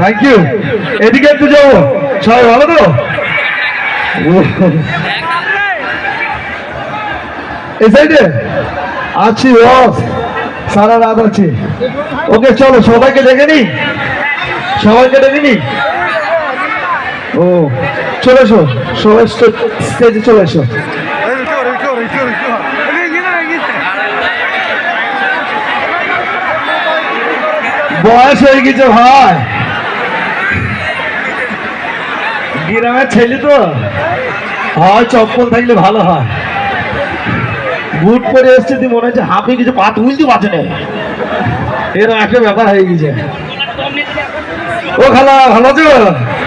Thank you. এদিকে একটু যাবো, সবাই ভালো তো? এই সাইডে আছি, বস সারা রাত আছি। ওকে চলো সবাইকে ডেকে নি, সবাইকে ডেকে নি। ও চলে এসো, সবাই স্টেজে চলে এসো। বয়স হয়ে গেছে ভাই, গ্রামের ছেলে তো, হয় চপ্পল থাকলে ভালো হয়। বুট পরে এসছে তুই, মনে হচ্ছে হাঁপিয়ে কিছু পা তুলতে পারছে না, এরকম একটা ব্যাপার হয়ে গেছে। ও খালা ভালো আছো?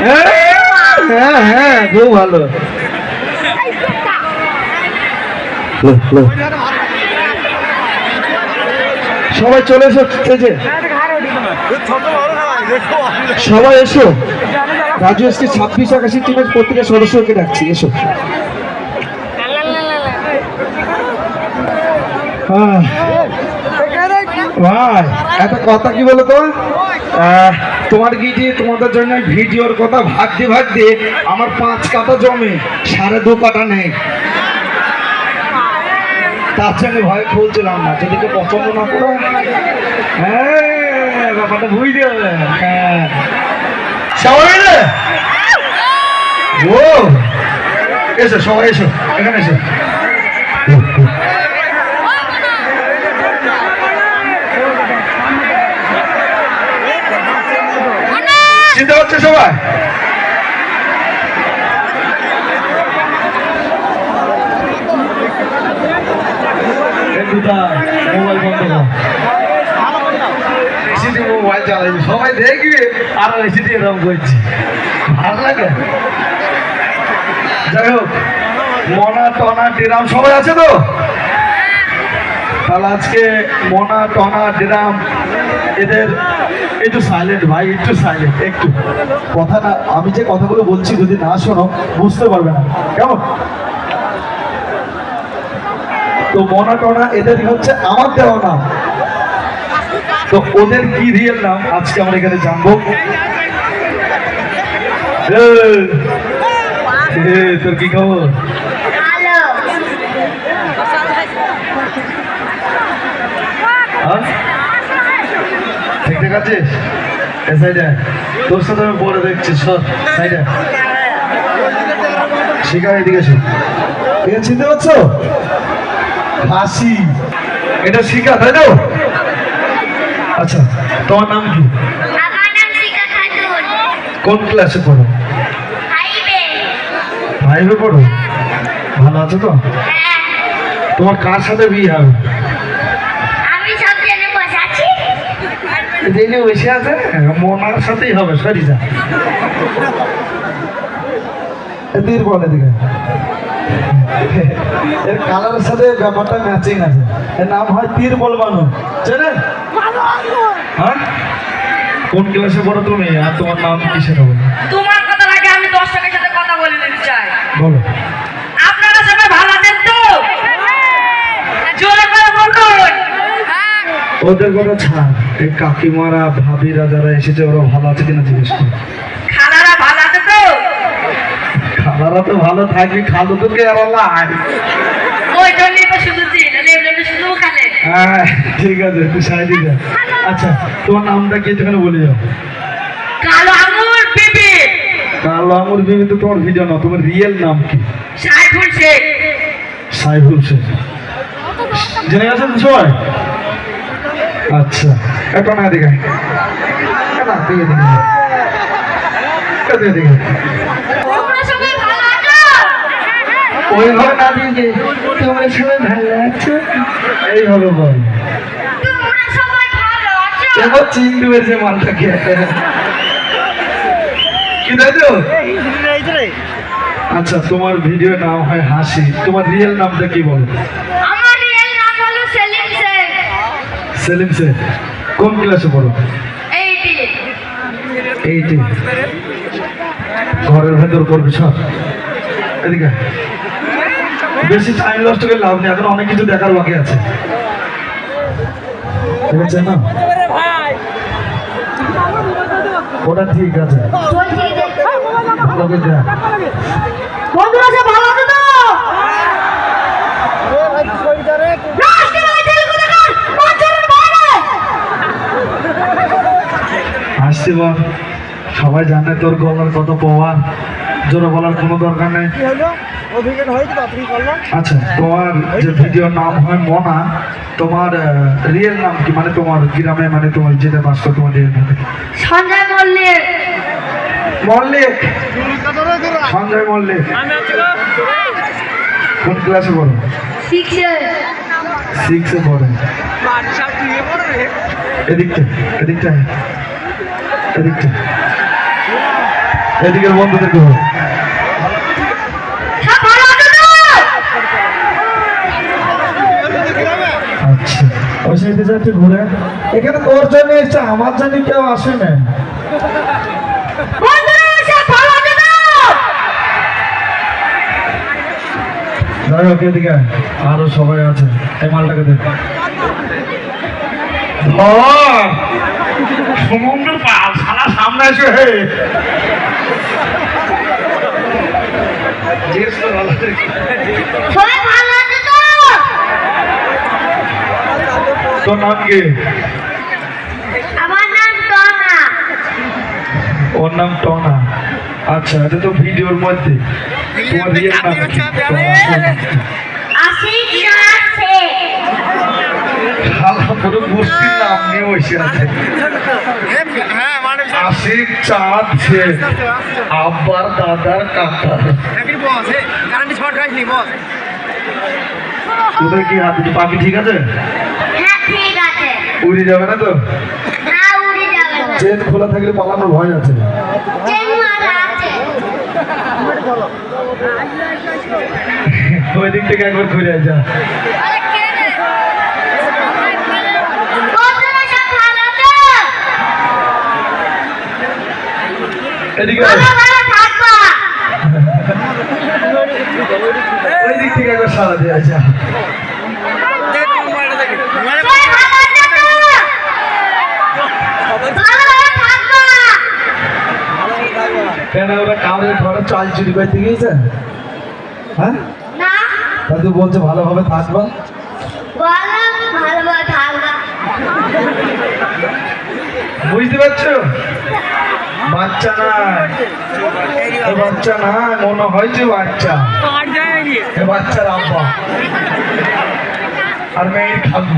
হ্যাঁ হ্যাঁ হ্যাঁ খুব ভালো। সবাই চলে এসো স্টেজে, সবাই এসো। রাজু এসকে 26-81 টিমের প্রত্যেকটা সদস্যকে ডাকছি, এসো। ভাই একটা কথা কি বলো তো, তোমার কি যে তোমাদের জন্য ভিডিওর কথা ভাবতে ভাবতে আমার 5 কাঠা জমি 2.5 কাঠা নেই, তার সঙ্গে ভয় খুলছিলাম না, যদি কেউ পছন্দ না করো। হ্যাঁ ব্যাপারটা বুঝতে হবে। হ্যাঁ সবাই ও এসো, সবাই এসো, এখানে এসো। চিন্তা হচ্ছে সবাই? মোবাইল বন্ধ কর, মোবাইল চালাইবি, সবাই দেখবি আর এসিটি এরকম করছি, ভালো লাগে। যাই হোক, মনা টনা ডিরাম সবাই আছে তো? তাহলে আজকে মনা টনা ডিরাম এদের একটু সাইলেন্ট ভাই, একটু সাইলেন্ট, একটু কথা না, আমি যে কথাগুলো বলছি যদি না শোনো বুঝতে পারবে না, কেমন? তো মনা টনা এদের হচ্ছে আমার দেওয়া নাম, তো ওদের কি রিয়েল নাম আজকে আমরা এখানে জানবো। তোর কি খবর? দেখতে পাচ্ছিস এ সাইডে, তোর সাথে আমি পরে দেখছি, সর সাইডে, শিখা এদিকে এসো। এটা চিনতে পারছো? হাসি, এটা শিখা তাই তো? আচ্ছা তোমার নাম কি? কোন ক্লাসে পড়ো? 5-এ পড়ো। ভালো আছো তো? তোমার কার সাথে বিয়ে হবে? যিনি বসে আছে মোনার সাথেই হবে, সরি যা এদের বলে দিকে, এর কালারের সাথে ব্যাপারটা ম্যাচিং আছে। এর নাম হয় তীরবল বানু, জানেন? হ্যাঁ কোন ক্লাসে পড়ো তুমি, আর তোমার নাম কিসের হবে? তোমার কথা লাগে আমি 10 টাকার সাথে কথা বলে নিতে চাই। বলো। আপনারা সবাই ভালো আছেন তো? জোরে করে বলুন। ওদের কথা ছাড়, এই কাকিমারা ভাবিরা যারা এসেছে ওরা ভালো আছে কিনা জিজ্ঞেস কর। খালারা ভালো আছে তো? খালারা তো ভালো থাকবি, খালু তোকে আর লাই। ওই জন্যই তো শুধু দিন, লেবু শুধু খালে। হ্যাঁ ঠিক আছে, তুই সাইডে যা। আচ্ছা তোমার নামটা কি একটুখানি বলে যাও। কালো আঙুর বিবি। কালো আঙুর বিবি তো তোমার ভিডিও না, তোমার রিয়েল নাম কি? সাইফুল শেখ। সাইফুল শেখ, জেনে গেছেন সবাই? আচ্ছা একটা না দেখে না দিকে দিকে দিকে ওইভাবে না দিয়ে তোমরা সবাই ভালো আছো এইভাবে বল। এবার চিনতে পেরেছে মালটাকে, কি তাই তো? আচ্ছা তোমার ভিডিও নাম হয় হাসি, তোমার রিয়েল নামটা কি বলো? আমার রিয়েল নাম হলো সেলিম শেখ। সেলিম শেখ, কোন ক্লাসে পড়ো? 8-এ। ঘরের ভেতর করবে সব, এদিকে বেশি টাইম লস্ট করে লাভ নেই, এখন অনেক কিছু দেখার বাকি আছে, ঠিক আছে না? ওটা ঠিক আছে চলছি লোকে যা বন্ধুরা সব ভালো আছে তো আসছি বল সবাই জানে তোর গলার কত পাওয়ার জোরে বলার কোনো দরকার নেই আচ্ছা তোমার যে ভিডিওর নাম হয় মনা তোমার রিয়েল নাম কি মানে তোমার গ্রামে মানে তোমার যেটা বাস করো তোমার রিয়েল নাম সঞ্জয় মল্লিক মল্লিক সঞ্জয় মল্লিক কোন ক্লাসে পড়ো 6-এ পড়ে এদিকটা এদিকটা এদিকটা এদিকের বন্ধুদেরকে বলো সব ভালো আছে তো আচ্ছা ওই সাইডে যাচ্ছে ঘুরে এখানে তোর জন্য এসছে আমার জন্য কেউ আসে না বন্ধুরা সব ভালো আছে তো যাই হোক এদিকে আয়। আরো সবাই আছে এই মালটাকে দেখ সমুদ্রের পাল সারা সামনে এসে হে সবাই ভালো আছে তো তোর নাম কি আমার নাম টনা ওর নাম টনা আচ্ছা এটা তো ভিডিওর মধ্যে তোমার রিয়েল নাম কি? আশিক আছে শালা পুরো গোষ্ঠীর নাম নিয়ে বসে আছে আশিক চাঁদ শেখ আব্বার দাদার কাকা তোদের কি হাতে পাখি ঠিক আছে হ্যাঁ ঠিক আছে উড়ে যাবে না তো না উড়ে যাবে না চেন খোলা থাকলে পালানোর ভয় আছে চেন মারা আছে ওই দিক থেকে একবার ঘুরে যা বন্ধুরা সব ভালো আছে এদিকে ভালো ভালো থাকবা ওই দিক থেকে একবার সারা দিয়ে যা সবাই ভালো আছে তো ভালো ভালো থাকবা কেন ওরা কাউরের ঘরে চাল চুরি করতে গিয়েছে হ্যাঁ না দাদু বলছে ভালোভাবে থাকবা বলো ভালো ভালো থাকবা বুঝতে পারছো বাচ্চা না এ বাচ্চা না মনে হয় যে বাচ্চা এ বাচ্চার আব্বা আর মেয়ের খালু